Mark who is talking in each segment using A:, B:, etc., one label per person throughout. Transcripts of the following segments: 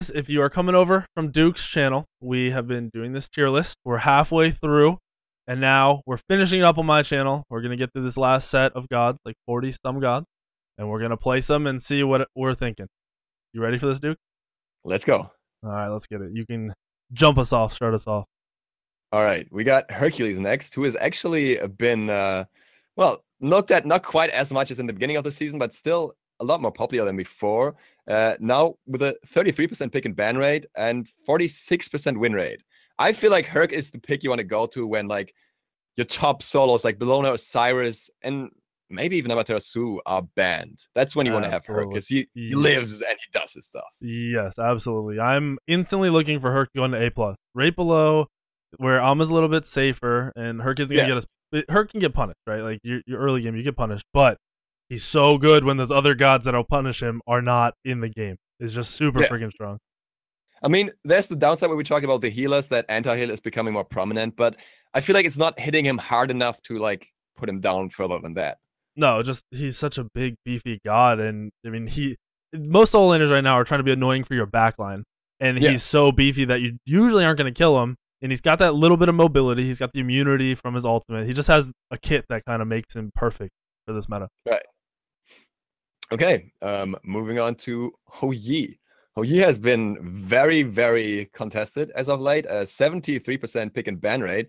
A: guys, if you are coming over from Duke's channel, we have been doing this tier list. We're halfway through, and now we're finishing up on my channel. We're going to get through this last set of gods, like 40-some gods, and we're going to play some and see what we're thinking. You ready for this, Duke?
B: Let's go.
A: All right, let's get it. You can jump us off, start us off.
B: All right, we got Hercules next, who has actually been, well, looked at not quite as much as in the beginning of the season, but still a lot more popular than before. Now with a 33% pick and ban rate and 46% win rate. I feel like Herc is the pick you want to go to when like your top solos like Bellona, Osiris, and maybe even Amaterasu are banned. That's when you want to have Herc because he lives and he does his stuff.
A: Yes, absolutely. I'm instantly looking for Herc going to A+. Right below where Alma's a little bit safer and Herc isn't going to get us. Herc can get punished, right? Like your early game, you get punished, but he's so good when those other gods that'll punish him are not in the game. It's just super freaking strong.
B: I mean, there's the downside when we talk about the healers, that anti-heal is becoming more prominent, but I feel like it's not hitting him hard enough to like put him down further than that.
A: No, just he's such a big, beefy god, and I mean, most solo laners right now are trying to be annoying for your backline, and he's so beefy that you usually aren't going to kill him, and he's got that little bit of mobility, he's got the immunity from his ultimate, he just has a kit that kind of makes him perfect for this meta.
B: Right. Okay, moving on to Hou Yi. Hou Yi has been very, very contested as of late. 73% pick and ban rate,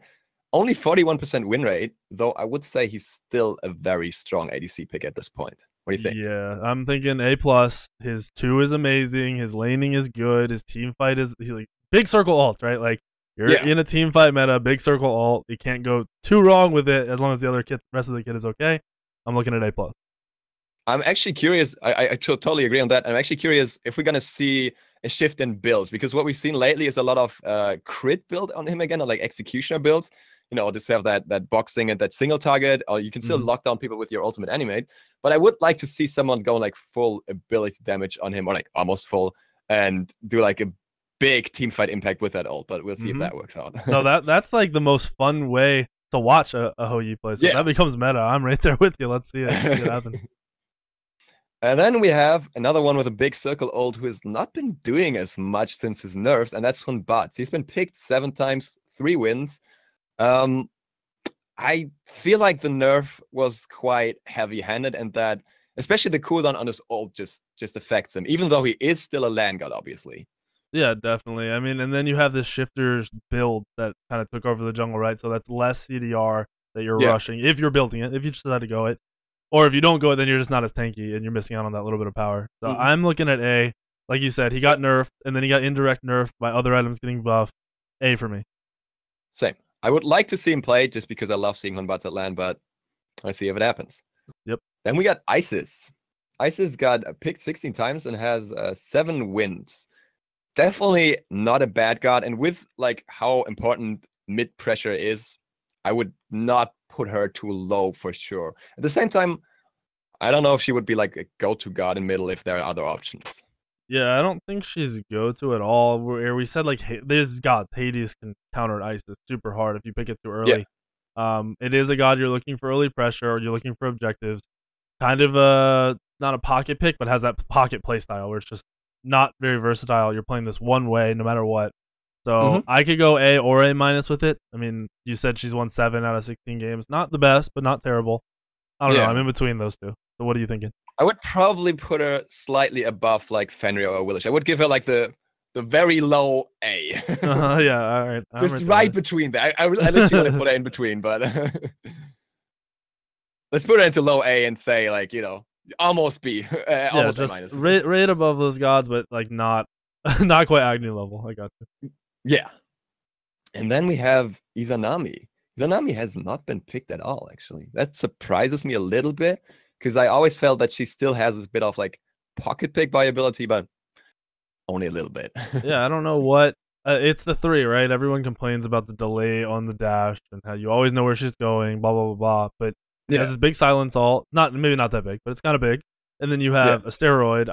B: only 41% win rate, though I would say he's still a very strong ADC pick at this point. What do you think?
A: Yeah, I'm thinking A+. His 2 is amazing. His laning is good. His team fight is like big circle ult, right? Like you're in a team fight meta, big circle ult. You can't go too wrong with it as long as the rest of the kit is okay. I'm looking at A+.
B: I'm actually curious. I totally agree on that. I'm actually curious if we're gonna see a shift in builds, because what we've seen lately is a lot of crit build on him again, or like executioner builds. You know, just have that boxing and that single target, or you can still lock down people with your ultimate animate. But I would like to see someone go like full ability damage on him, or like almost full, and do like a big team fight impact with that ult. But we'll see if that works out.
A: No, that's like the most fun way to watch a Hou Yi play. So that becomes meta. I'm right there with you. Let's see it happen.
B: And then we have another one with a big circle ult who has not been doing as much since his nerfs, and that's Hun Batz. He's been picked 7 times, 3 wins. I feel like the nerf was quite heavy-handed, and that especially the cooldown on his ult just affects him, even though he is still a LAN god, obviously.
A: Yeah, definitely. I mean, and then you have this shifters build that kind of took over the jungle, right? So that's less CDR that you're rushing if you're building it, if you just decide to go it. Or if you don't go it, then you're just not as tanky and you're missing out on that little bit of power. So I'm looking at A. Like you said, he got nerfed, and then he got indirect nerfed by other items getting buffed. A for me.
B: Same. I would like to see him play just because I love seeing Hun Batz at LAN, but let's see if it happens.
A: Yep.
B: Then we got Isis. Isis got picked 16 times and has 7 wins. Definitely not a bad god, and with like how important mid pressure is, I would not put her too low for sure. At the same time, I don't know if she would be like a go-to god in middle if there are other options.
A: Yeah, I don't think she's go-to at all. Where we said like there's gods, Hades can counter Isis super hard if you pick it too early. It is a god you're looking for early pressure, or you're looking for objectives. Kind of not a pocket pick, but has that pocket playstyle where it's just not very versatile. You're playing this one way no matter what. So I could go A or A- with it. I mean, you said she's won 7 out of 16 games. Not the best, but not terrible. I don't know. I'm in between those two. So what are you thinking?
B: I would probably put her slightly above like Fenrir or Willish. I would give her like the very low A.
A: Yeah, all right.
B: Just right between that. I literally want to put her in between, but let's put her into low A and say like, you know, almost B. Almost
A: just
B: A-.
A: right above those gods, but like not quite Agni level. I got you.
B: Yeah. And then we have Izanami. Izanami has not been picked at all, actually. That surprises me a little bit, because I always felt that she still has this bit of like pocket pick viability, but only a little bit.
A: Yeah, I don't know what. It's the 3, right? Everyone complains about the delay on the dash and how you always know where she's going, blah, blah, blah, blah. But it has this big silence ult. Maybe not that big, but it's kind of big. And then you have a steroid.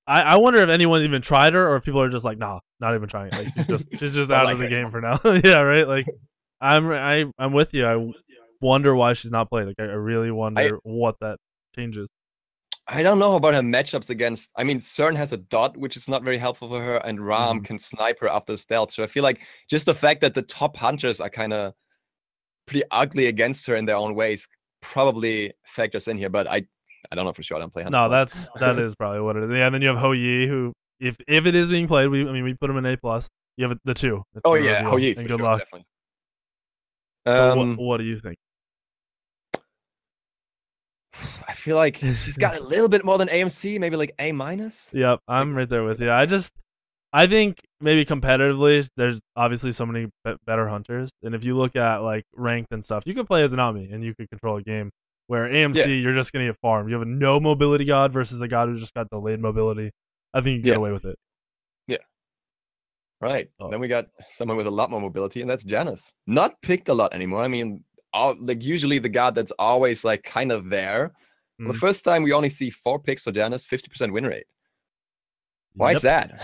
A: I wonder if anyone even tried her, or if people are just like, nah, not even trying it. Like she's just out of the game for now. Yeah, right. Like I'm with you. I wonder why she's not played. Like I really wonder what that changes.
B: I don't know about her matchups against. I mean, CERN has a dot, which is not very helpful for her, and Ram can snipe her after stealth. So I feel like just the fact that the top hunters are kind of pretty ugly against her in their own ways probably factors in here. But I don't know for sure. I don't play hunters
A: No,
B: much.
A: that is probably what it is. Yeah, and then you have Ho Yi, who if it is being played, we put him in A plus. You have the two.
B: Oh yeah, Ho Yi,
A: and
B: good
A: luck.
B: Definitely.
A: So what do you think?
B: I feel like she's got a little bit more than AMC, maybe like A minus.
A: Yep, I'm right there with you. I think maybe competitively, there's obviously so many better hunters, and if you look at like ranked and stuff, you could play as an Ami and you could control a game. Where AMC, you're just gonna get farmed. You have a no mobility god versus a god who just got delayed mobility. I think you get away with it.
B: Yeah. Right. Oh. Then we got someone with a lot more mobility, and that's Janice. Not picked a lot anymore. I mean, like usually the god that's always like kind of there. Well, the first time we only see 4 picks for Janice, 50% win rate. Why is that?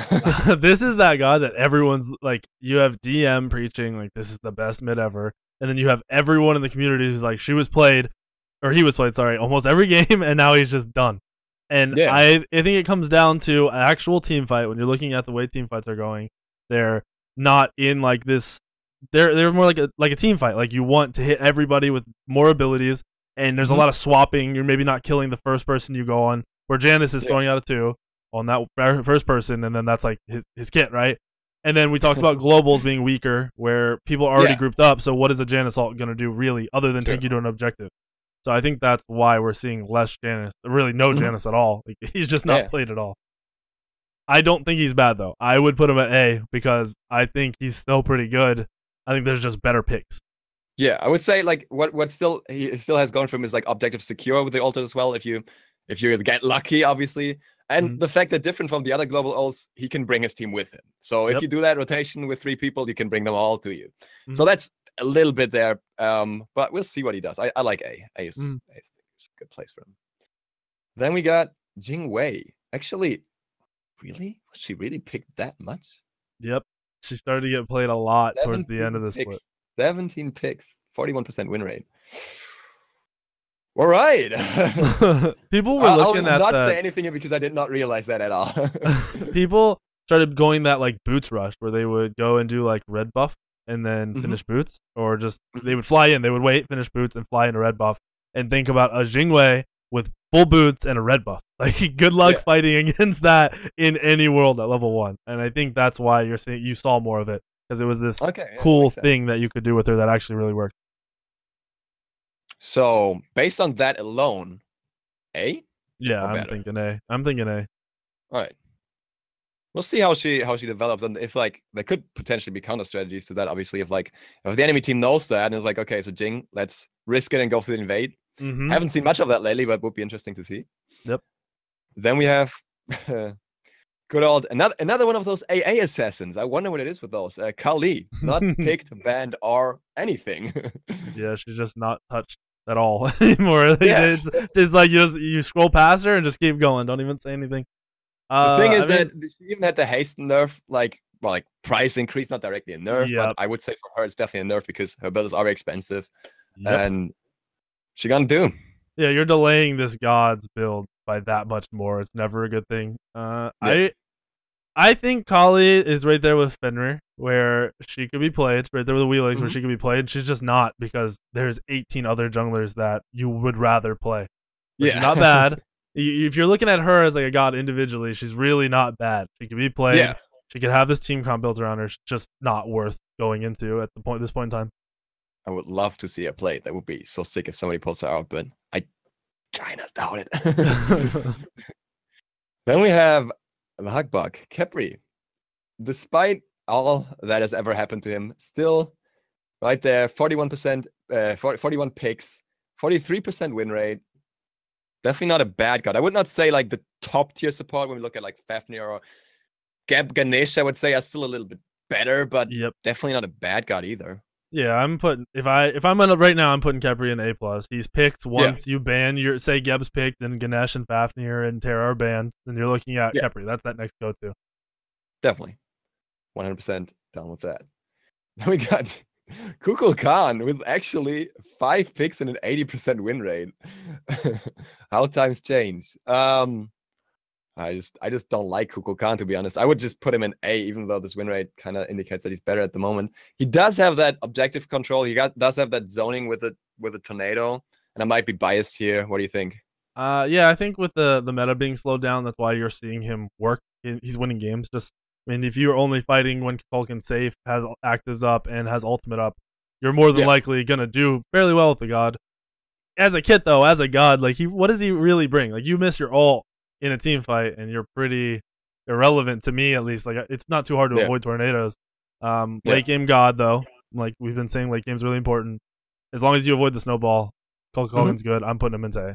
A: This is that god that everyone's like, you have DM preaching like this is the best mid ever, and then you have everyone in the community who's like he was played, sorry, almost every game, and now he's just done. And I think it comes down to an actual team fight. When you're looking at the way team fights are going, they're not in like this. They're more like a team fight. Like you want to hit everybody with more abilities, and there's a lot of swapping. You're maybe not killing the first person you go on. Where Janice is throwing out a 2 on that first person, and then that's like his kit, right? And then we talked about globals being weaker, where people are already grouped up. So what is a Janice ult going to do really, other than take you to an objective? So I think that's why we're seeing less Janice, really no Janice at all. Like, he's just not played at all. I don't think he's bad though. I would put him at A because I think he's still pretty good. I think there's just better picks.
B: Yeah, I would say like what he still has going for him is like objective secure with the ult as well. If you get lucky, obviously. And the fact that different from the other global ults, he can bring his team with him. So if you do that rotation with 3 people, you can bring them all to you. So that's a little bit there. But we'll see what he does. I like A. A is a good place for him. Then we got Jing Wei. Actually, really? Was she really picked that much?
A: Yep. She started to get played a lot towards the end of the split.
B: 17 picks, 41% win rate. All right.
A: People were looking at
B: that. I will not say anything because I did not realize that at all.
A: People started going that like boots rush where they would go and do like red buff and then finish boots, or just they would fly in, they would wait, finish boots, and fly into red buff, and think about a Jingwei with full boots and a red buff. Like, good luck fighting against that in any world at level 1. And I think that's why you saw more of it, because it was this cool thing that you could do with her that actually really worked.
B: So based on that alone, A?
A: Yeah, I'm thinking A. All
B: right. We'll see how she develops, and if like there could potentially be counter strategies to that. Obviously, if the enemy team knows that and is like, okay, so Jing, let's risk it and go for the invade. Haven't seen much of that lately, but would be interesting to see.
A: Yep.
B: Then we have good old another one of those AA assassins. I wonder what it is with those. Kali, not picked, banned, or anything.
A: Yeah, she's just not touched at all anymore. It's like you scroll past her and just keep going. Don't even say anything.
B: The thing is that she even had the haste nerf, like price increase, not directly a nerf, but I would say for her it's definitely a nerf because her build is already expensive, and she gonna do. Yeah,
A: you're delaying this god's build by that much more. It's never a good thing. I think Kali is right there with Fenrir, where she could be played, right there with the Wheelies, where she could be played. She's just not, because there's 18 other junglers that you would rather play. But she's not bad. If you're looking at her as like a god individually, she's really not bad. She can be played. Yeah. She could have this team comp built around her. It's just not worth going into at this point in time.
B: I would love to see her played. That would be so sick if somebody pulls her out, but I kind of doubt it. Then we have the Huckbuck, Kepri. Despite all that has ever happened to him, still right there, 41%, 41 picks, 43% win rate. Definitely not a bad god. I would not say like the top tier support when we look at like Fafnir or Ganesh, I would say are still a little bit better, but definitely not a bad god either.
A: Yeah, I'm putting if I'm on right now, I'm putting Kepri in A+. He's picked once you ban your Geb's picked and Ganesh and Fafnir and Terra are banned, and you're looking at Kepri. That's that next go-to.
B: Definitely. 100% down with that. Then we got Kukul Khan with actually 5 picks and an 80% win rate. How times change. I just don't like Kukul Khan, to be honest. I would just put him in A, even though this win rate kind of indicates that he's better at the moment. He does have that objective control. Does have that zoning with a tornado, and I might be biased here. What do you think?
A: Yeah, I think with the meta being slowed down, that's why you're seeing him work. He's winning games. Just, I mean, if you're only fighting when Culkin's safe, has actives up, and has ultimate up, you're more than likely gonna do fairly well with the god. As a kit, though, as a god, like what does he really bring? Like, you miss your ult in a team fight, and you're pretty irrelevant to me, at least. Like, it's not too hard to avoid tornadoes. Late game god, though, like we've been saying, late game's really important. As long as you avoid the snowball, Culkin's good. I'm putting him into A.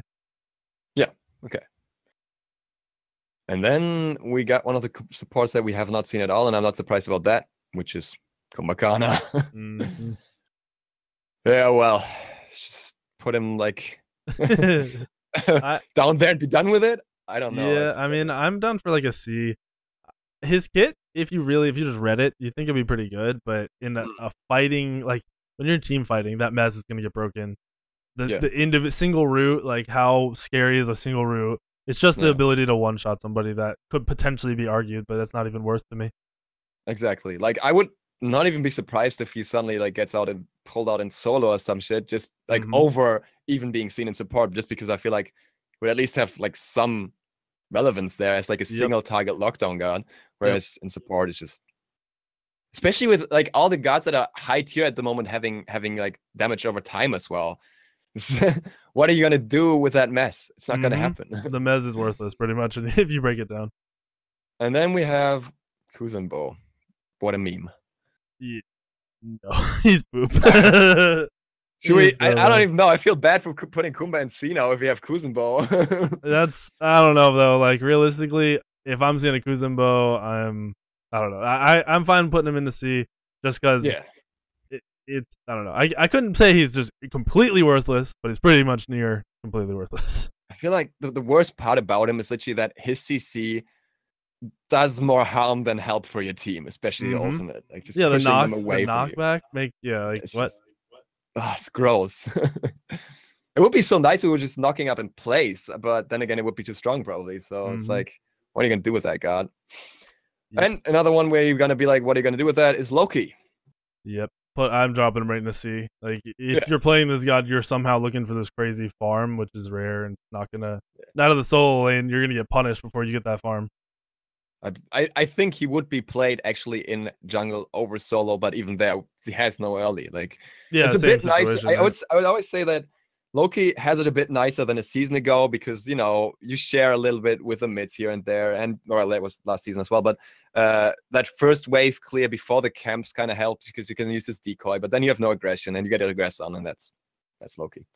B: Yeah. Okay. And then we got one of the supports that we have not seen at all, and I'm not surprised about that, which is Kumbhakana. Yeah, well, just put him like down there and be done with it. I don't know.
A: Yeah, I mean, I'm done for like a C. His kit, if you just read it, you think it'd be pretty good, but in a fighting, like when you're team fighting, that mess is gonna get broken. The single root, like how scary is a single root? It's just the ability to one shot somebody that could potentially be argued, but that's not even worth to me.
B: Exactly. Like, I would not even be surprised if he suddenly like gets out and pulled out in solo or some shit, just like over even being seen in support, just because I feel like would at least have like some relevance there as like a single target lockdown guard, whereas in support it's just, especially with like all the guards that are high tier at the moment having like damage over time as well. What are you gonna do with that mess? It's not gonna happen.
A: The mess is worthless, pretty much, if you break it down.
B: And then we have Kuzenbo. What a meme.
A: Yeah. No, he's poop.
B: Should we? I don't even know. I feel bad for putting Kumba in C now if we have Kuzenbo.
A: I don't know though. Like, realistically, if I'm seeing a Kuzenbo, I don't know. I'm fine putting him in the C just because. Yeah. It's I don't know. I couldn't say he's just completely worthless, but he's pretty much near completely worthless.
B: I feel like the worst part about him is literally that his CC does more harm than help for your team, especially the ultimate. Like, just pushing them away from
A: knockback like
B: it's
A: what?
B: It's gross. It would be so nice if we were just knocking up in place, but then again, it would be too strong probably. So it's like, what are you gonna do with that god? And another one where you're gonna be like, what are you gonna do with that is Loki.
A: Yep. But I'm dropping him right in the C. Like, if you're playing this god, you're somehow looking for this crazy farm, which is rare and not gonna out of the solo lane, you're gonna get punished before you get that farm.
B: I think he would be played actually in jungle over solo, but even there he has no early. Like, it's a bit nice. I would always say that Loki has it a bit nicer than a season ago because, you know, you share a little bit with the mids here and there, and that was last season as well. But that first wave clear before the camps kind of helps because you can use this decoy, but then you have no aggression and you get an aggress on, and that's Loki.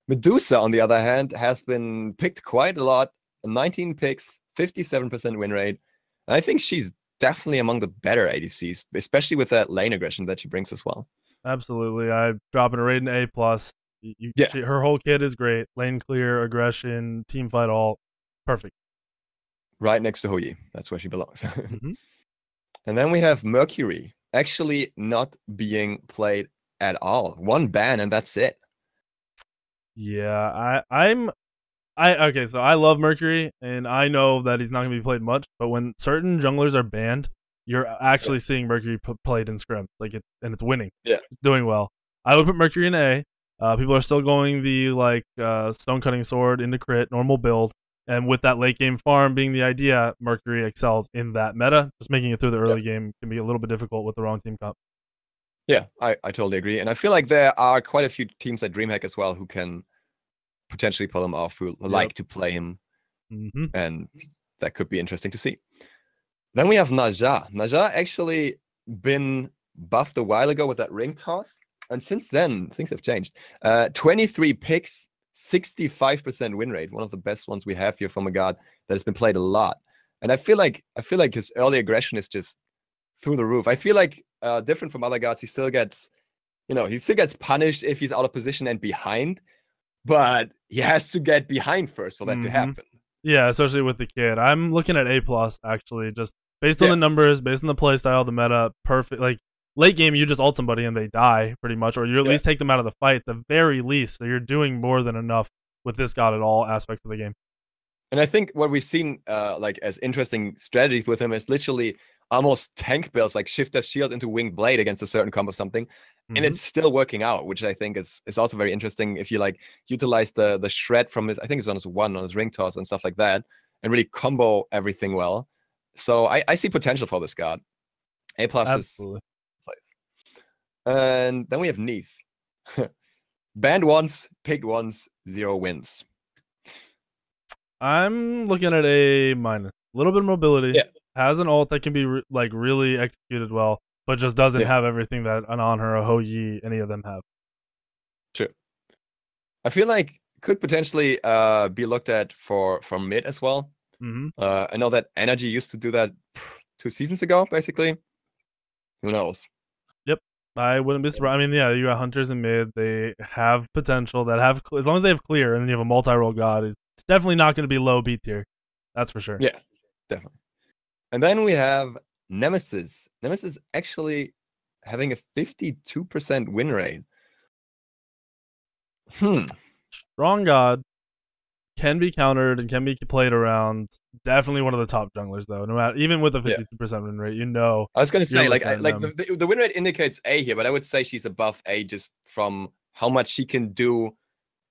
B: Medusa, on the other hand, has been picked quite a lot. 19 picks, 57% win rate. And I think she's definitely among the better ADCs, especially with that lane aggression that she brings as well.
A: Absolutely. I'm dropping her right in A+. Her whole kit is great. Lane clear, aggression, team fight, all perfect.
B: Right next to Houyi. That's where she belongs. And then we have Mercury actually not being played at all. One ban and that's it.
A: Yeah, okay, so I love Mercury and I know that he's not going to be played much, but when certain junglers are banned, you're actually seeing Mercury played in scrim, and it's winning.
B: Yeah,
A: it's doing well. I would put Mercury in A. People are still going the stone cutting sword into crit normal build, and with that late game farm being the idea, Mercury excels in that meta. Just making it through the early game can be a little bit difficult with the wrong team comp.
B: Yeah, I totally agree, and I feel like there are quite a few teams at DreamHack as well who can potentially pull him off, who like to play him, and that could be interesting to see. Then we have Naja. Naja actually been buffed a while ago with that ring toss, and since then things have changed. 23 picks, 65% win rate, one of the best ones we have here from a god that has been played a lot. And I feel like his early aggression is just through the roof. I feel like different from other gods, he still gets punished if he's out of position and behind, but he has to get behind first for that to happen.
A: Yeah, especially with the kid. I'm looking at A+ actually, just based on the numbers, based on the playstyle, the meta, perfect. Like, late game you just ult somebody and they die pretty much, or you at least take them out of the fight at the very least. So you're doing more than enough with this god at all aspects of the game.
B: And I think what we've seen like as interesting strategies with him is literally almost tank builds, like shift that shield into winged blade against a certain combo or something. And it's still working out, which I think is also very interesting if you like utilize the shred from his, I think it's on his on his ring toss and stuff like that, and really combo everything well. So I see potential for this god. A+ is place. And then we have Neath. Banned once, picked once, 0 wins.
A: I'm looking at A-. A little bit of mobility.
B: Yeah.
A: Has an ult that can be like really executed well, but just doesn't have everything that an Anhur, a Ho Yi, any of them have.
B: True. I feel like could potentially be looked at for mid as well. I know that Energy used to do that 2 seasons ago, basically. Who knows?
A: Yep. I wouldn't be surprised. I mean, yeah, you got Hunters in mid. They have potential that have, as long as they have clear and then you have a multi-role god, it's definitely not going to be low B tier. That's for sure.
B: Yeah, definitely. And then we have Nemesis. Nemesis actually having a 52% win rate.
A: Strong god. Can be countered and can be played around. Definitely one of the top junglers, though. No matter, even with a 52% win rate, you know.
B: I was gonna say the win rate indicates A here, but I would say she's above A just from how much she can do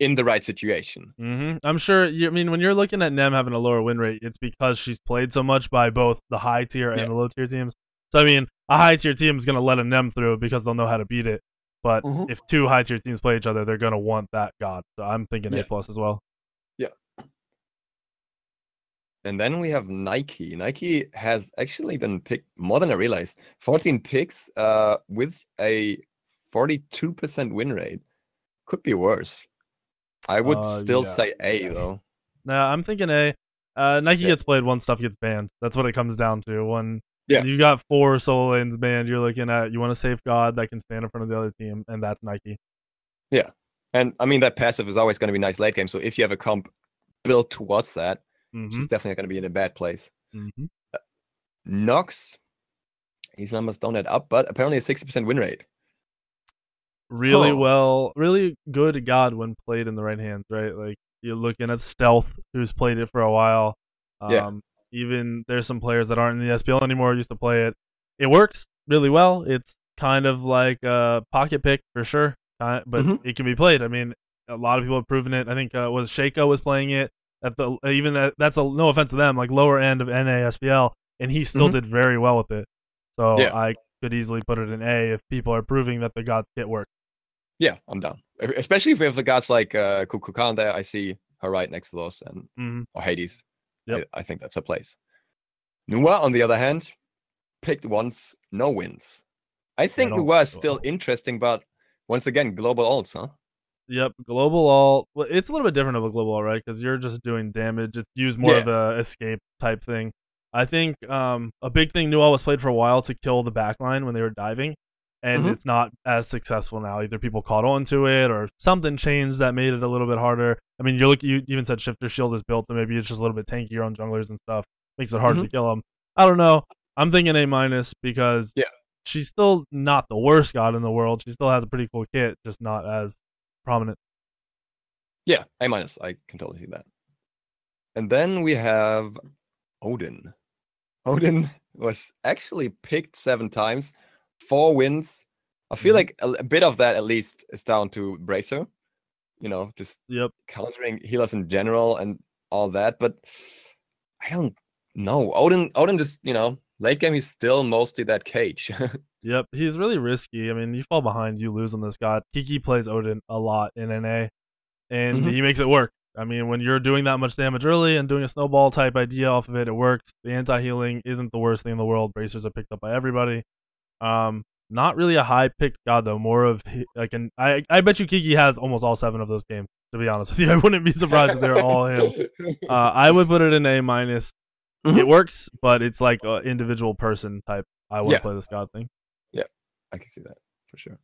B: in the right situation.
A: I'm sure. I mean, when you're looking at Nem having a lower win rate, it's because she's played so much by both the high tier and the low tier teams. So I mean, a high tier team is gonna let a Nem through because they'll know how to beat it. But if 2 high tier teams play each other, they're gonna want that god. So I'm thinking A+ as well.
B: Yeah. And then we have Nike. Nike has actually been picked more than I realized. 14 picks with a 42% win rate. Could be worse. I would still say A, though.
A: Nah, I'm thinking A. Nike gets played once stuff gets banned. That's what it comes down to. When you got 4 solo lanes banned, you're looking at, you want a safe god that can stand in front of the other team, and that's Nike.
B: Yeah. And I mean, that passive is always going to be nice late game. So if you have a comp built towards that, she's definitely not going to be in a bad place. Nox, his numbers don't add up, but apparently a 60% win rate.
A: Really really good god when played in the right hands, right? Like, you're looking at Stealth, who's played it for a while. Even there's some players that aren't in the SPL anymore used to play it. It works really well. It's kind of like a pocket pick for sure, but it can be played. I mean, a lot of people have proven it. I think was Shaco was playing it at the that's no offense to them, like lower end of NA SPL, and he still did very well with it. So I could easily put it in A if people are proving that the gods kit work.
B: Yeah, I'm down. Especially if we have the gods like Kukulkan there. I see her right next to those, and or Hades. I think that's her place. Nuwa, on the other hand, picked once, no wins. I think Nuwa is still interesting, but once again, global ults, huh?
A: Yep, global ult. Well, it's a little bit different of a global ult, right? Because you're just doing damage. It's used more of a escape type thing. I think a big thing Nuwa was played for a while to kill the backline when they were diving, and it's not as successful now. Either people caught on to it, or something changed that made it a little bit harder. I mean, you even said Shifter Shield is built, so maybe it's just a little bit tankier on junglers and stuff. Makes it harder to kill them. I don't know. I'm thinking A- because she's still not the worst god in the world. She still has a pretty cool kit, just not as prominent.
B: Yeah, A-. I can totally see that. And then we have Odin. Odin was actually picked 7 times, 4 wins. I feel like a bit of that at least is down to Bracer. You know, just countering healers in general and all that. But I don't know. Odin just, late game, he's still mostly that cage.
A: Yep, he's really risky. I mean, you fall behind, you lose on this god. Kiki plays Odin a lot in NA, and he makes it work. I mean, when you're doing that much damage early and doing a snowball type idea off of it, it works. The anti-healing isn't the worst thing in the world. Bracers are picked up by everybody. Not really a high picked god though. More of like I bet you Kiki has almost all 7 of those games. To be honest with you, I wouldn't be surprised if they were all him. I would put it in A-. It works, but it's like an individual person type. I want to play this god thing.
B: Yeah, I can see that for sure.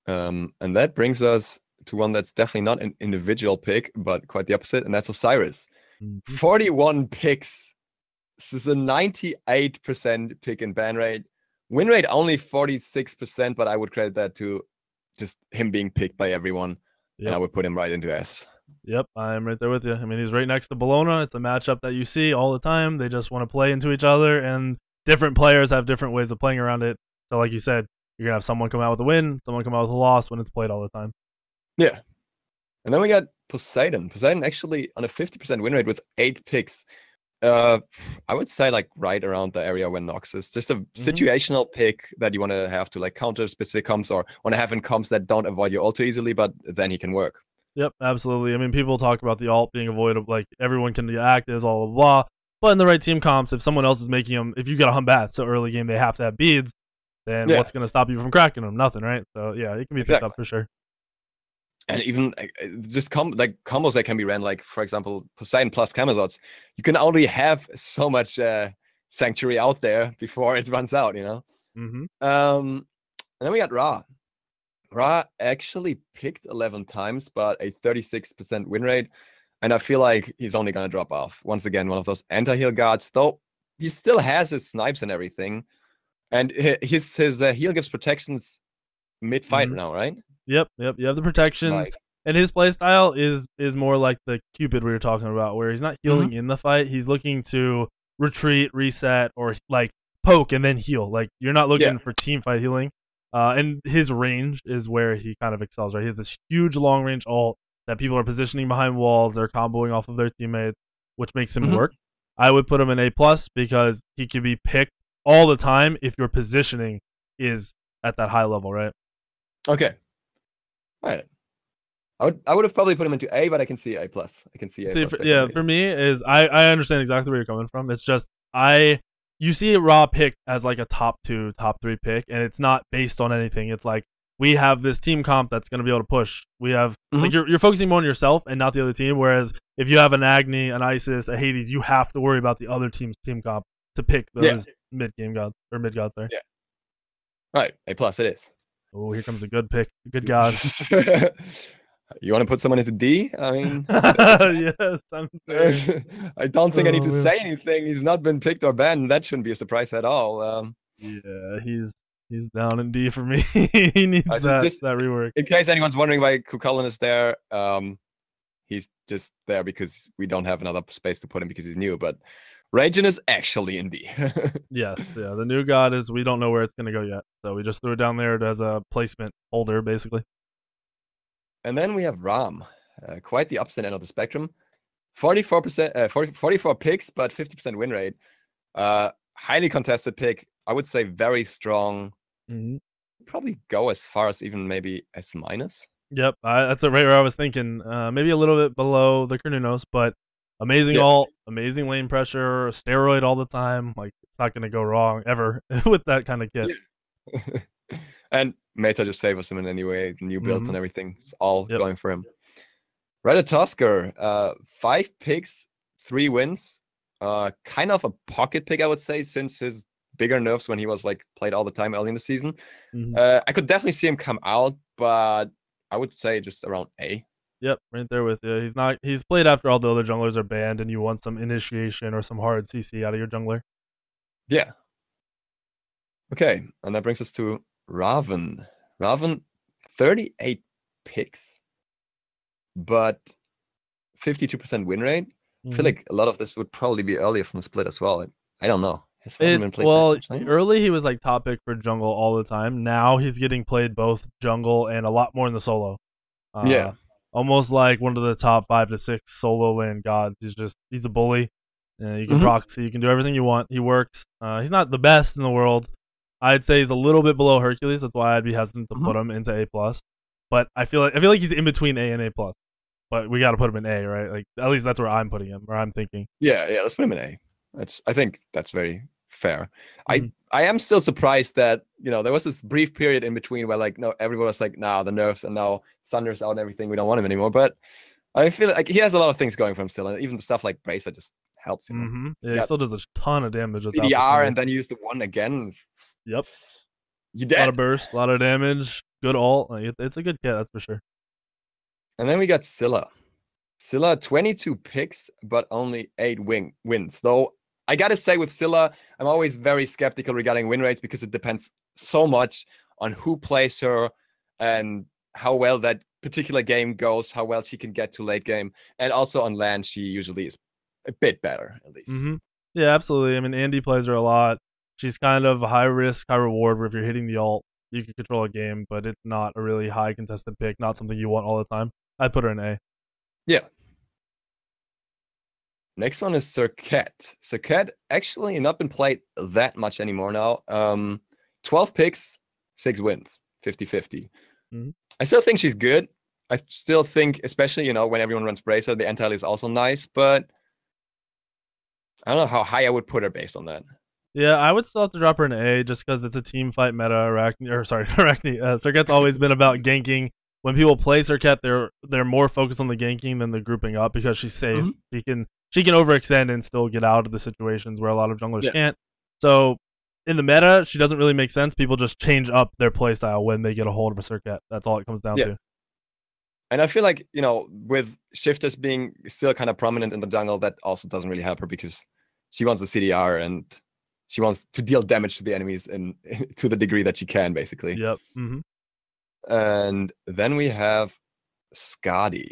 B: And that brings us to one that's definitely not an individual pick, but quite the opposite, and that's Osiris. 41 picks. This is a 98% pick and ban rate. Win rate only 46%, but I would credit that to just him being picked by everyone, and I would put him right into S.
A: Yep, I'm right there with you. I mean, he's right next to Bologna. It's a matchup that you see all the time. They just want to play into each other, and different players have different ways of playing around it. So, like you said, you're gonna have someone come out with a win, someone come out with a loss when it's played all the time.
B: Yeah. And then we got Poseidon. Poseidon actually on a 50% win rate with 8 picks. I would say like right around the area where Nox is. Just a situational pick that you want to have to like counter specific comps or want to have in comps that don't avoid your ult too easily, but then he can work.
A: Yep, absolutely. I mean, people talk about the alt being avoidable, like everyone can react, is blah, blah, blah. But in the right team comps, if someone else is making them, if you get a Humbat, so early game they have to have beads, then what's going to stop you from cracking them? Nothing, right? So yeah, it can be picked up for sure.
B: And even just combos that can be ran, like for example, Poseidon plus Camazots, you can only have so much Sanctuary out there before it runs out, you know? And then we got Ra. Ra actually picked 11 times, but a 36% win rate. And I feel like he's only going to drop off. Once again, one of those anti-heal guards, though he still has his snipes and everything. And his heal gives protections mid-fight now, right?
A: Yep. You have the protections. Nice. And his playstyle is more like the Cupid we were talking about, where he's not healing in the fight. He's looking to retreat, reset, or like poke and then heal. Like you're not looking for team fight healing. And his range is where he kind of excels, right? He has this huge long range ult that people are positioning behind walls. They're comboing off of their teammates, which makes him work. I would put him in A+ because he can be picked all the time if your positioning is at that high level, right?
B: Okay. All right. I would have probably put him into A, but I can see A+. I can see A+.
A: Yeah, for me is I understand exactly where you're coming from. It's just you see Ra picked as like a top 2, top 3 pick, and it's not based on anything. It's like we have this team comp that's going to be able to push. We have like you're focusing more on yourself and not the other team. Whereas if you have an Agni, an Isis, a Hades, you have to worry about the other team's team comp to pick those mid gods. Sorry.
B: Yeah. All right, A+ it is.
A: Oh, here comes a good pick. Good god.
B: You want to put someone into D? I mean,
A: yes.
B: I don't think I need to say anything. He's not been picked or banned. That shouldn't be a surprise at all.
A: Yeah, he's down in D for me. He needs that rework.
B: In case anyone's wondering why Kukulin is there, he's just there because we don't have another space to put him because he's new. But Ragin is actually in D.
A: yeah. The new god is we don't know where it's going to go yet. So we just threw it down there as a placement holder, basically.
B: And then we have Ram, quite the opposite end of the spectrum. 44%, 44 picks, but 50% win rate. Highly contested pick. I would say very strong. Probably go as far as even maybe S-.
A: Yep, that's right where I was thinking. Maybe a little bit below the Kernunos, but amazing ult, amazing lane pressure, steroid all the time. Like it's not going to go wrong ever with that kind of kit.
B: Yeah. And meta just favors him in any way. New builds and everything. It's all going for him. Redatosker, 5 picks, 3 wins. Kind of a pocket pick, I would say, since his bigger nerfs when he was like played all the time early in the season. I could definitely see him come out, but I would say just around A.
A: Yep, right there with you. He's played after all the other junglers are banned and you want some initiation or some hard CC out of your jungler.
B: Yeah. Okay, and that brings us to Raven. Raven, 38 picks, but 52% win rate. I feel like a lot of this would probably be earlier from the split as well. I don't know.
A: Early he was like top pick for jungle all the time. Now he's getting played both jungle and a lot more in the solo. Almost like one of the top 5 to 6 solo lane gods. He's a bully. You can proxy. You can do everything you want. He works. He's not the best in the world. I'd say he's a little bit below Hercules. That's why I'd be hesitant to put him into A+. But I feel like he's in between A and A+. But we got to put him in A, right? Like at least that's where I'm putting him, or I'm thinking.
B: Yeah, let's put him in A. I think that's very fair. I am still surprised that there was this brief period in between where like everyone was like, nah, the nerfs and now Thunder's out and everything. We don't want him anymore. But I feel like he has a lot of things going for him still, and even stuff like Bracer just helps.
A: Yeah, he still does a ton of damage.
B: CDR and then use the 1 again.
A: Yep.
B: You dead.
A: A lot of burst, a lot of damage, good ult. It's a good kit, that's for sure.
B: And then we got Scylla. Scylla, 22 picks, but only 8 wins. Though I gotta say with Scylla, I'm always very skeptical regarding win rates because it depends so much on who plays her and how well that particular game goes, how well she can get to late game, and also on LAN she usually is a bit better at least.
A: Yeah, absolutely. I mean, Andy plays her a lot. She's kind of high risk, high reward. Where if you're hitting the ult, you can control a game, but it's not a really high contested pick. Not something you want all the time. I'd put her in A.
B: Yeah. Next one is Circuit. Circuit actually not been played that much anymore now. 12 picks, 6 wins, 50-50. I still think she's good. I still think, especially, you know, when everyone runs Bracer, the anti is also nice, but I don't know how high I would put her based on that.
A: Yeah, I would still have to drop her in A just because it's a team fight meta. Arachne. Circuit's always been about ganking. When people play Circuit, they're more focused on the ganking than the grouping up because she's safe. She can overextend and still get out of the situations where a lot of junglers can't. So in the meta, she doesn't really make sense. People just change up their playstyle when they get a hold of a Circuit. That's all it comes down to.
B: And I feel like, you know, with Shifters being still kind of prominent in the jungle, that also doesn't really help her because she wants a CDR and she wants to deal damage to the enemies and to the degree that she can, basically.
A: Yep.
B: And then we have Skadi.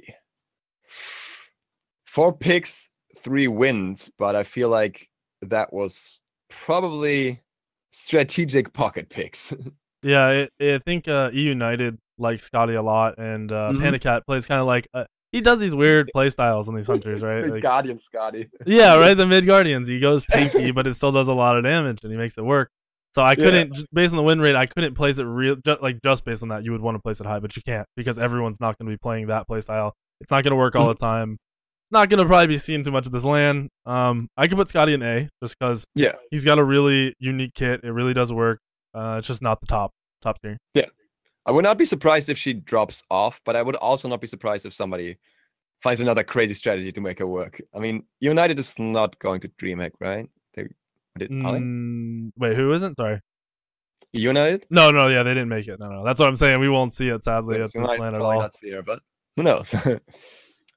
B: 4 picks, 3 wins, but I feel like that was probably strategic pocket picks.
A: Yeah, I think E United likes Skadi a lot, and Panicat plays kind of like he does these weird play styles on these hunters, right?
B: Like, Guardian Skadi.
A: Yeah, right. The mid guardians, he goes tanky, but it still does a lot of damage, and he makes it work. So I couldn't, based on the win rate, I couldn't place it just based on that. You would want to place it high, but you can't because everyone's not going to be playing that play style. It's not going to work all the time. It's not going to probably be seen too much of this LAN. I could put Skadi in A just because he's got a really unique kit. It really does work. It's just not the top tier.
B: Yeah. I would not be surprised if she drops off, but I would also not be surprised if somebody finds another crazy strategy to make her work. I mean, United is not going to DreamHack, right? Wait,
A: who isn't? Sorry.
B: United?
A: No, yeah, they didn't make it. No. That's what I'm saying. We won't see it, sadly, at this LAN at all.
B: Not see her, but who knows?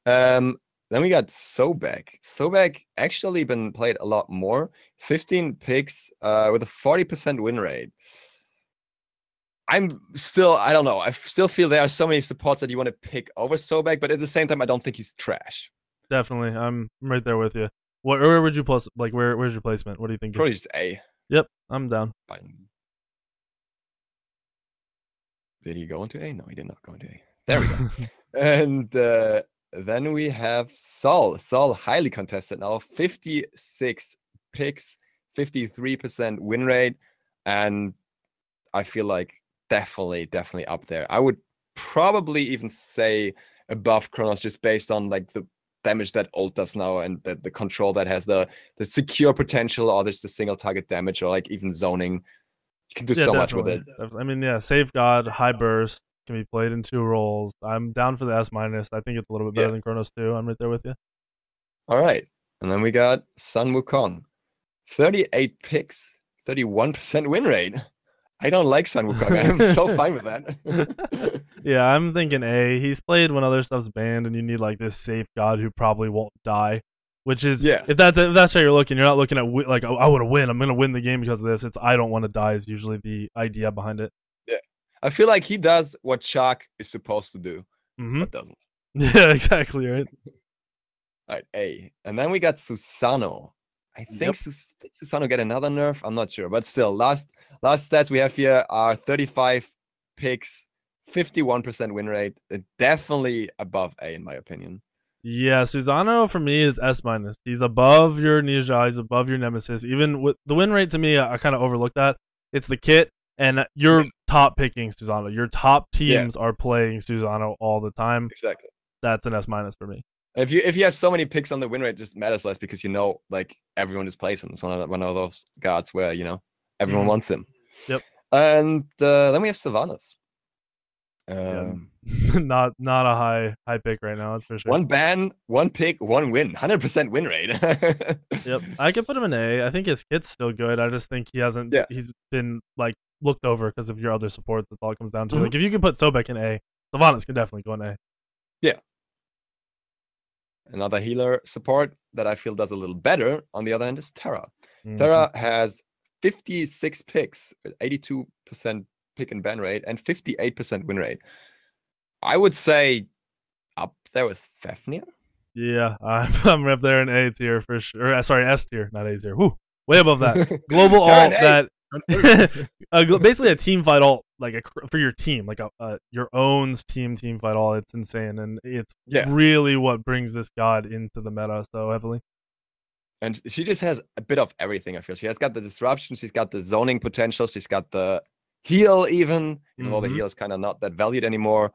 B: Then we got Sobek. Sobek actually been played a lot more. 15 picks with a 40% win rate. I don't know. I still feel there are so many supports that you want to pick over Sobek, but at the same time, I don't think he's trash.
A: Definitely. I'm right there with you. Where would you post? Like, where's your placement? What do you think?
B: Probably just A.
A: Yep, I'm down.
B: Fine. Did he go into A? No, he did not go into A. There we go. And then we have Sol. Sol, highly contested now. 56 picks, 53% win rate. And I feel like definitely up there. I would probably even say above Kronos just based on like the damage that ult does now and the control that has the secure potential, or there's the single target damage, or like even zoning. You can do so much with it.
A: I mean, Safeguard, high burst can be played in 2 roles. I'm down for the S-. I think it's a little bit better than Kronos too. I'm right there with you. All
B: right. And then we got Sun Wukong. 38 picks, 31% win rate. I don't like Sun Wukong. I am so fine with that.
A: Yeah, I'm thinking A. He's played when other stuff's banned, and you need like this safe god who probably won't die. Which is, if that's how you're looking, you're not looking at like, oh, I want to win. I'm gonna win the game because of this. It's I don't want to die is usually the idea behind it.
B: Yeah, I feel like he does what Shark is supposed to do, but doesn't.
A: Yeah, exactly right.
B: All right, A, and then we got Susano. I think Susano get another nerf. I'm not sure, but still, last stats we have here are 35 picks, 51% win rate. Definitely above A in my opinion.
A: Yeah, Susano for me is S-. He's above your Ninja, he's above your Nemesis. Even with the win rate to me, I kind of overlook that. It's the kit, and you're top picking Susano. Your top teams are playing Susano all the time.
B: Exactly.
A: That's an S- for me.
B: If you have so many picks on the win rate, it just matters less because you know like everyone just plays him. It's one of those guards where you know everyone wants him.
A: Yep.
B: And then we have Sylvanas.
A: Not a high pick right now, that's for sure.
B: 1 ban, 1 pick, 1 win, 100% win rate.
A: Yep, I could put him in A. I think his kit's still good. I just think he hasn't. He's been like looked over because of your other supports. That's all it comes down to. Like if you could put Sobek in A, Sylvanas can definitely go in A.
B: Yeah. Another healer support that I feel does a little better, on the other hand, is Terra.
A: Mhm.
B: Terra has 56 picks, 82% pick and ban rate, and 58% win rate. I would say up there with Fafnir.
A: Yeah, I'm up there in A tier for sure. Sorry, S tier, not A tier. Whew, way above that. Global alt that basically a team fight alt, like for your team, like your own team fight alt. It's insane, and it's really what brings this god into the meta so heavily.
B: And she just has a bit of everything, I feel. She has got the disruption, she's got the zoning potential, she's got the heal even though the heal is kind of not that valued anymore.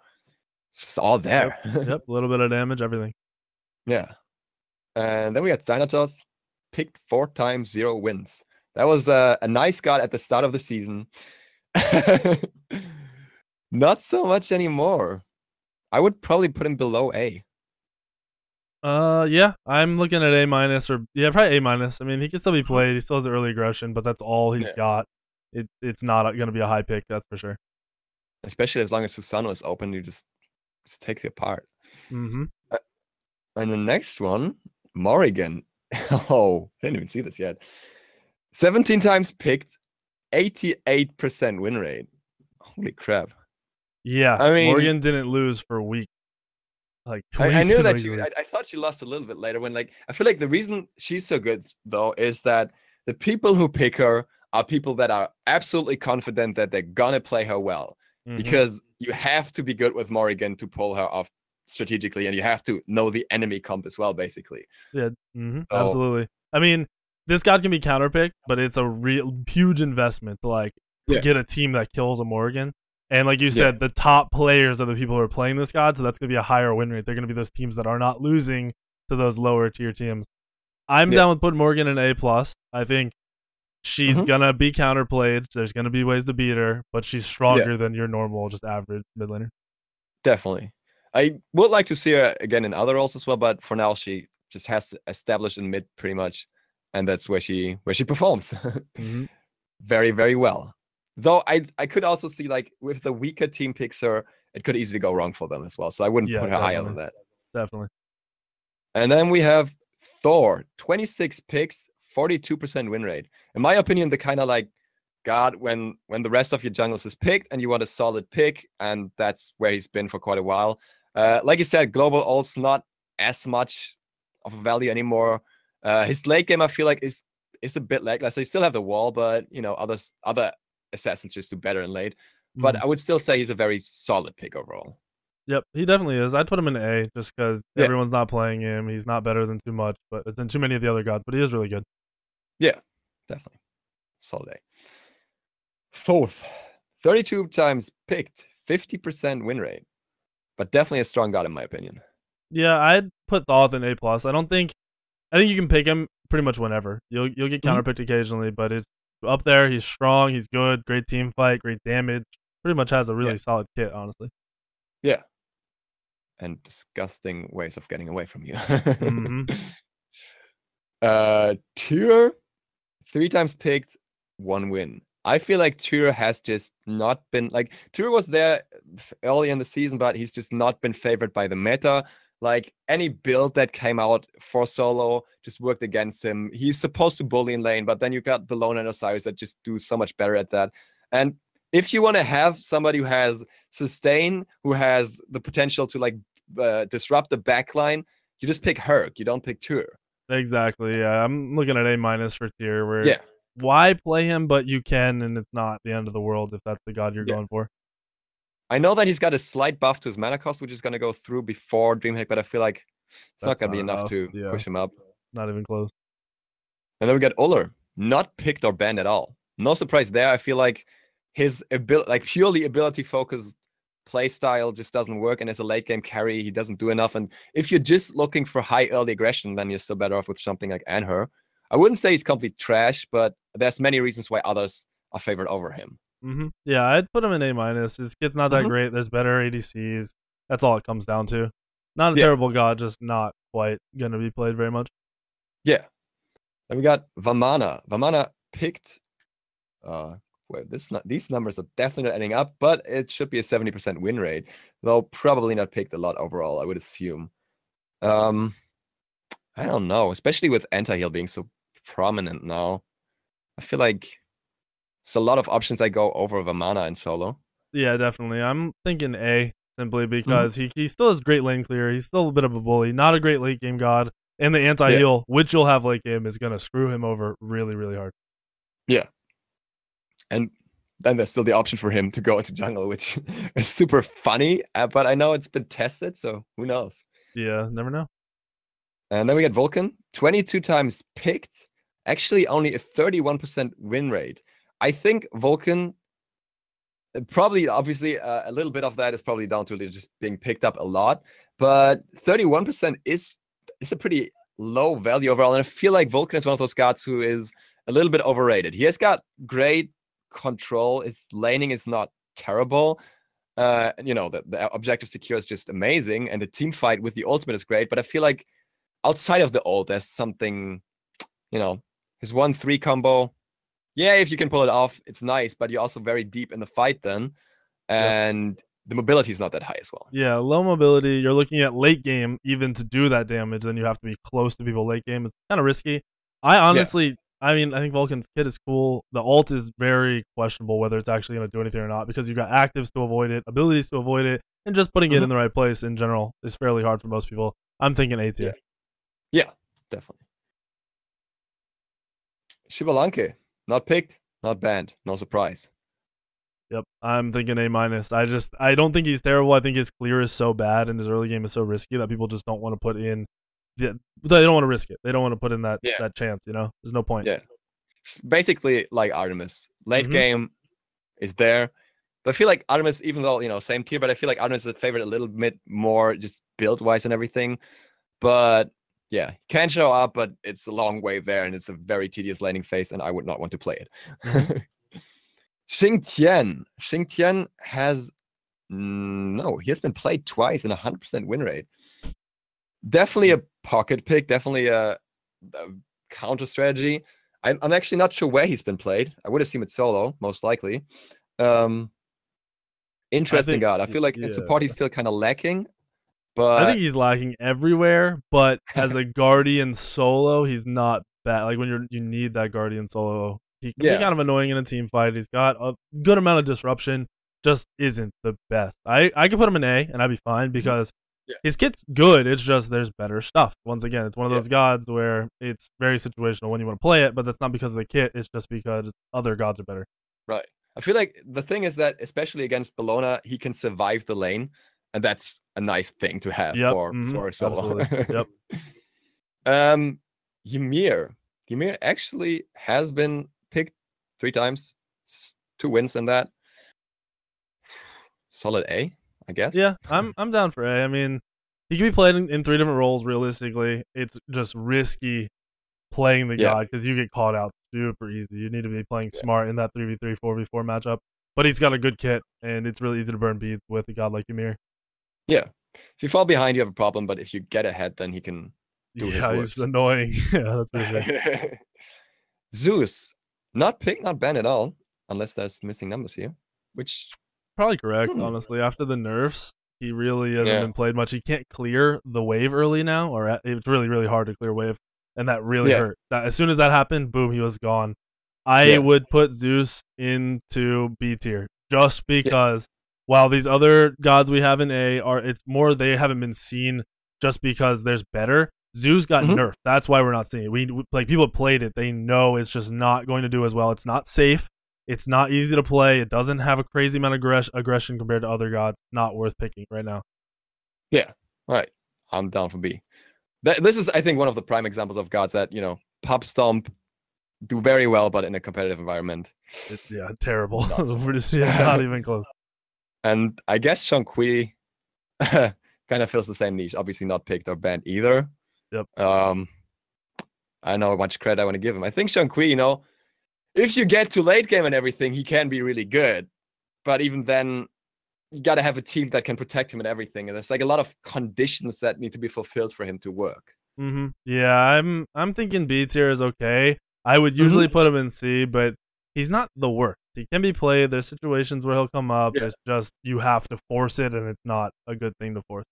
B: It's all there.
A: Yep, a little bit of damage, everything.
B: Yeah. And then we got Dynatos, picked 4 times, 0 wins. That was a nice god at the start of the season. Not so much anymore. I would probably put him below A.
A: Yeah, I'm looking at A minus or probably A minus. I mean, he can still be played. He still has early aggression, but that's all he's got. It's not going to be a high pick, that's for sure.
B: Especially as long as Susano is open, you just takes you apart.
A: Mm-hmm.
B: And the next one, Morrigan. Oh, I didn't even see this yet. 17 times picked, 88% win rate. Holy crap.
A: Yeah, I mean, Morgan didn't lose for weeks. Like
B: I knew that I thought she lost a little bit later when, like, I feel like the reason she's so good though is that the people who pick her are people that are absolutely confident that they're gonna play her well. Because you have to be good with Morrigan to pull her off strategically, and you have to know the enemy comp as well, basically.
A: Yeah, absolutely. I mean, this god can be counterpicked, but it's a real huge investment to like get a team that kills a Morrigan. And like you said, the top players are the people who are playing this god, so that's going to be a higher win rate. They're going to be those teams that are not losing to those lower tier teams. I'm down with putting Morgan in A+. I think she's going to be counterplayed. There's going to be ways to beat her, but she's stronger than your normal, just average mid laner.
B: Definitely. I would like to see her again in other roles as well, but for now she just has to establish in mid pretty much, and that's where she performs very, very well. Though I could also see, like, with the weaker team picks her, it could easily go wrong for them as well. So I wouldn't put her higher than that.
A: Definitely.
B: And then we have Thor, 26 picks, 42% win rate. In my opinion, the kind of like god when the rest of your jungles is picked and you want a solid pick, and that's where he's been for quite a while. Like you said, global ult's not as much of a value anymore. His late game, I feel like, is a bit lackluster. You still have the wall, but you know, other assassins just do better in late. But I would still say he's a very solid pick overall.
A: Yep, he definitely is. I'd put him in A just because everyone's not playing him. He's not better than too many of the other gods, but he is really good.
B: Yeah, definitely. Solid A. Fourth, 32 times picked, 50% win rate. But definitely a strong god in my opinion.
A: Yeah, I'd put Thoth in A+. I think you can pick him pretty much whenever. You'll get counterpicked occasionally, but it's up there. He's strong, he's good, great team fight, great damage. Pretty much has a really solid kit, honestly.
B: Yeah. And disgusting ways of getting away from you. Tyr, 3 times picked, 1 win. I feel like Tyr has just not been, like, Tyr was there early in the season, but he's just not been favored by the meta. Like, any build that came out for solo just worked against him. He's supposed to bully in lane, but then you got Bellona and Osiris that just do so much better at that. And if you want to have somebody who has sustain, who has the potential to, like, disrupt the backline, you just pick Herc. You don't pick Tyr.
A: Exactly, yeah. I'm looking at A- for Tyr, where why play him, but you can, and it's not the end of the world if that's the god you're going for.
B: I know that he's got a slight buff to his mana cost, which is going to go through before DreamHack, but I feel like it's not going to be enough to push him up.
A: Not even close.
B: And then we got Uller, not picked or banned at all. No surprise there. I feel like his ability, like purely ability focused play style, just doesn't work. And as a late game carry, he doesn't do enough. And if you're just looking for high early aggression, then you're still better off with something like Anher. I wouldn't say he's complete trash, but there's many reasons why others are favored over him.
A: Yeah, I'd put him in A-. His kit's not that great. There's better ADCs. That's all it comes down to. Not a terrible god, just not quite going to be played very much.
B: Yeah. Then we got Vamana. Vamana picked... well, these numbers are definitely not adding up, but it should be a 70% win rate. Though probably not picked a lot overall, I would assume. I don't know, especially with anti-heal being so prominent now. I feel like it's a lot of options I go over Vamana in solo.
A: Yeah, definitely. I'm thinking A simply
B: Mhm.
A: because he still has great lane clear. He's still a bit of a bully, not a great late game god. And the anti
B: Yeah,
A: heal, which you'll have late game, is gonna screw him over really, really hard.
B: yeah. And then there's still the option for him to go into jungle, which is super funny, but I know it's been tested, so who knows?
A: Yeah, never know.
B: And then we get Vulcan, 22 times picked, actually only a 31% win rate. I think Vulcan, probably, obviously, a little bit of that is probably down to just being picked up a lot, but 31% is a pretty low value overall. And I feel like Vulcan is one of those gods who is a little bit overrated. He has got great control. His laning is not terrible. The objective secure is just amazing, and the team fight with the ultimate is great. But I feel like outside of the ult, there's something, his 1-3 combo. Yeah, if you can pull it off, it's nice, but you're also very deep in the fight then.
A: Yep.
B: And the mobility is not that high as well.
A: Yeah, low mobility. You're looking at late game, even to do that damage, then you have to be close to people late game. It's kind of risky. I honestly, I think Vulcan's kit is cool. The ult is very questionable whether it's actually going to do anything or not because you've got actives to avoid it, abilities to avoid it, and just putting it in the right place in general is fairly hard for most people. I'm thinking A tier.
B: Yeah, definitely. Shibalanke, not picked, not banned, no surprise.
A: Yep, I'm thinking A minus. I don't think he's terrible. I think his clear is so bad and his early game is so risky that people just don't want to put in. They don't want to risk it. They don't want to put in that chance. There's no point.
B: Yeah, it's basically like Artemis. Late game is there. But I feel like Artemis, even though same tier, but I feel like Artemis is a favorite a little bit more just build wise and everything. But yeah, can show up, but it's a long way there, and it's a very tedious laning phase, and I would not want to play it. Xingtian has no, he has been played twice in 100% win rate. Definitely a pocket pick, definitely a counter strategy. I'm actually not sure where he's been played. I would assume it's solo, most likely. Interesting god. I feel like in support he's still kind of lacking. But
A: I think he's lacking everywhere, but as a Guardian solo, he's not bad. Like when you need that Guardian solo, he can be kind of annoying in a team fight. He's got a good amount of disruption, just isn't the best. I could put him in A and I'd be fine because his kit's good. It's just there's better stuff. Once again, it's one of those gods where it's very situational when you want to play it, but that's not because of the kit. It's just because other gods are better.
B: Right. I feel like the thing is that especially against Bellona, he can survive the lane. And that's a nice thing to have for a solo.
A: Yep.
B: Ymir. Ymir actually has been picked 3 times. 2 wins in that. Solid A, I guess.
A: Yeah, I'm down for A. I mean, he can be played in 3 different roles realistically. It's just risky playing the god because you get caught out super easy. You need to be playing smart in that 3v3, 4v4 matchup. But he's got a good kit, and it's really easy to burn beads with a god like Ymir.
B: Yeah. If you fall behind, you have a problem, but if you get ahead, then he can do his work.
A: He's annoying. Yeah, that's for sure.
B: Zeus. Not picked, not banned at all, unless there's missing numbers here, which...
A: Probably correct, honestly. After the nerfs, he really hasn't been played much. He can't clear the wave early now, or it's really, really hard to clear wave, and that really hurt. As soon as that happened, boom, he was gone. I would put Zeus into B tier, just because... While these other gods we have in A it's more they haven't been seen just because there's better. Zeus got nerfed. That's why we're not seeing it. We like people have played it. They know it's just not going to do as well. It's not safe. It's not easy to play. It doesn't have a crazy amount of aggression compared to other gods. Not worth picking right now.
B: Yeah. All right. I'm down for B. This is, I think, one of the prime examples of gods that, pop stomp, do very well, but in a competitive environment.
A: It's, terrible. Not even close.
B: And I guess Shankui kind of fills the same niche. Obviously not picked or banned either.
A: Yep.
B: I don't know how much credit I want to give him. I think Shankui, if you get to late game and everything, he can be really good. But even then, you got to have a team that can protect him and everything. And there's like a lot of conditions that need to be fulfilled for him to work.
A: Yeah, I'm thinking B tier is okay. I would usually put him in C, but he's not the worst. He can be played. There's situations where he'll come up. It's just you have to force it, and it's not a good thing to force.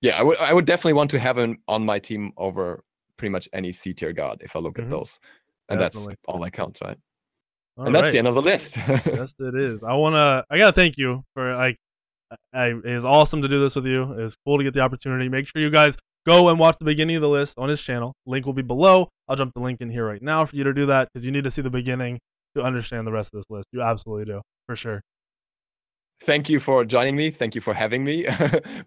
B: Yeah, I would definitely want to have him on my team over pretty much any C tier god if I look at those. And
A: Definitely.
B: that's all that counts, right?
A: And
B: that's the end of the list.
A: Yes, it is. I gotta thank you for like. It is awesome to do this with you. It's cool to get the opportunity. Make sure you guys go and watch the beginning of the list on his channel. Link will be below. I'll jump the link in here right now for you to do that because you need to see the beginning to understand the rest of this list. You absolutely do, for sure.
B: Thank you for joining me. Thank you for having me,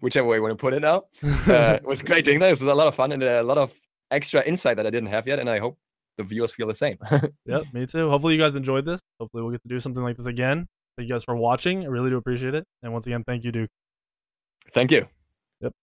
B: whichever way you want to put it now. It was great doing that. It was a lot of fun and a lot of extra insight that I didn't have yet, and I hope the viewers feel the same.
A: Yep, me too. Hopefully you guys enjoyed this. Hopefully we'll get to do something like this again. Thank you guys for watching. I really do appreciate it. And once again, thank you, Duke.
B: Thank you.
A: Yep.